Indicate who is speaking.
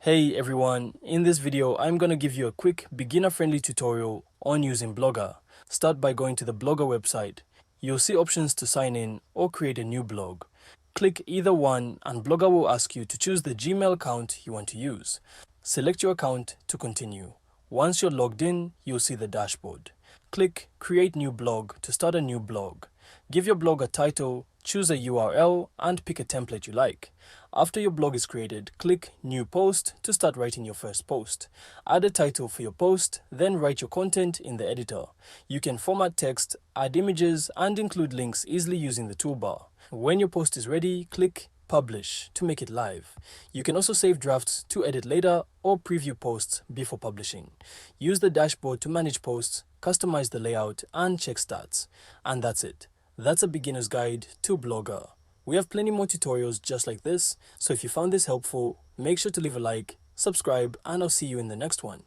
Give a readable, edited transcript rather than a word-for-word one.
Speaker 1: Hey everyone, in this video I'm gonna give you a quick beginner-friendly tutorial on using Blogger. Start by going to the Blogger website. You'll see options to sign in or create a new blog. Click either one and Blogger will ask you to choose the Gmail account you want to use. Select your account to continue. Once you're logged in, you'll see the dashboard. Click Create New Blog to start a new blog. Give your blog a title, choose a URL, and pick a template you like. After your blog is created, click New Post to start writing your first post. Add a title for your post, then write your content in the editor. You can format text, add images, and include links easily using the toolbar. When your post is ready, click Publish to make it live. You can also save drafts to edit later or preview posts before publishing. Use the dashboard to manage posts, customize the layout, and check stats. And that's it. That's a beginner's guide to Blogger. We have plenty more tutorials just like this, so if you found this helpful, make sure to leave a like, subscribe, and I'll see you in the next one.